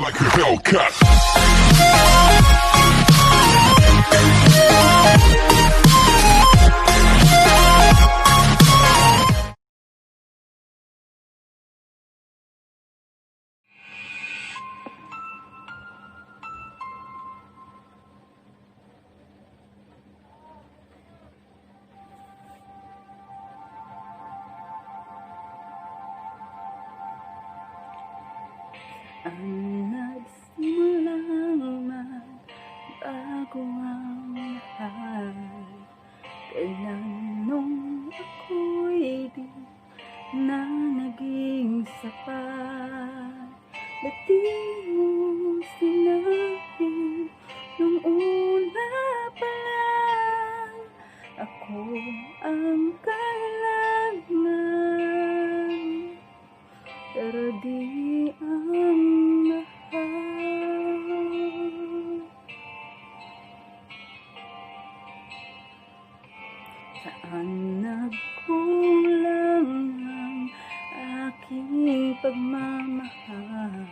like a Hellcat. Ang nagsimulang magbago ang lahat, kailan nung ako'y di na naging sapat. Ba't di mo sinabi nung una pa lang ako ang kailangan, pero di ang mahal. Saan nagkulang ang aking pagmamahal?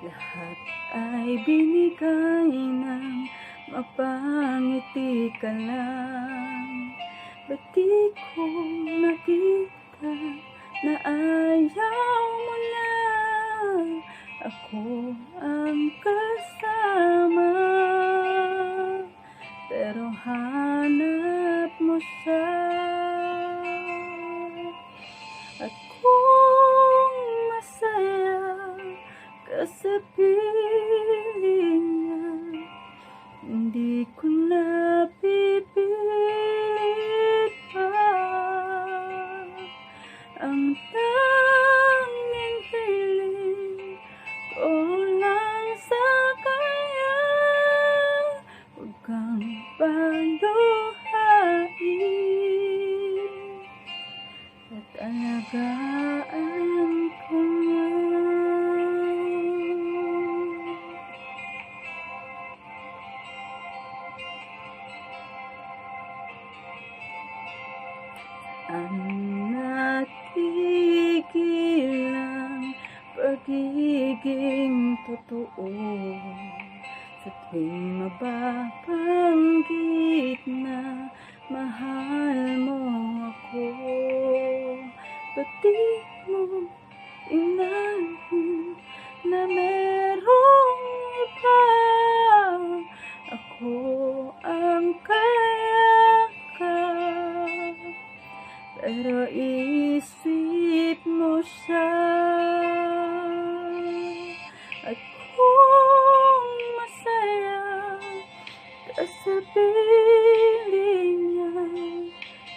Lahat ay binigay ng mapangiti ka lang. Ba't di ko nakita na ayaw mo na ako ang kasama, pero hanap mo siya. At kung masaya ka sa piling niya, hindi ko na pipilit pa. Ang tanging hiling ko lang sa kanya, huwag kang paluhain at alagaan ko niya. Ang natigil ang pagiging totoo sa tuwing mababanggit na mahal mo ako. Ba't di mo inamin na merong iba? Ako ang kayakap, pero isip mo siya. At kung masaya ka sa piling niya,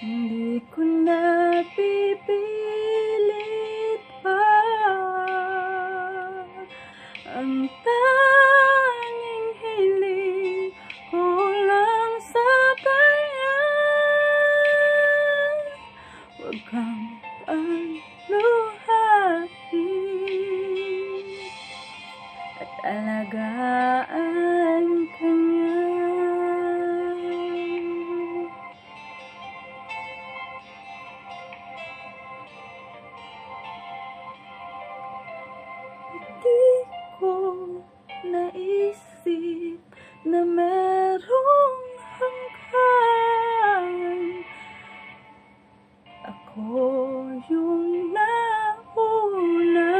hindi ko na pipilit pa. Ang tanging hiling ko lang sa kanya, huwag kang paluhain at alagaan ka niya. Di ko naisip na merong hanggan. Ako yung nauna,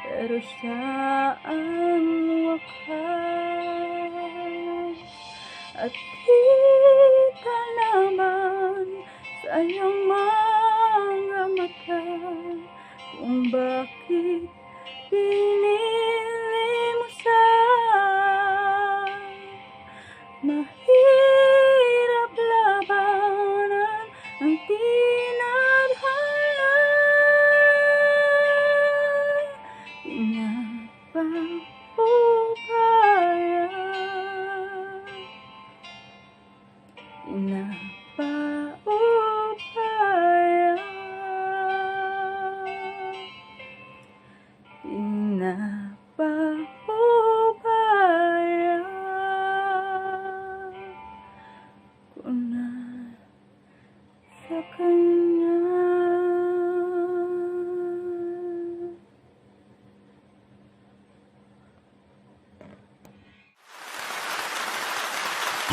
pero siya ang wakas. At kita naman sa iyong mga mata kung bakit pinili mo siya. Mahirap labanan ang tinadhana. Paubaya, paubaya, paubaya ko na sa kanya.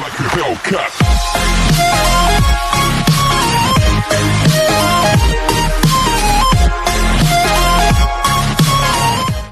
like a Hellcat.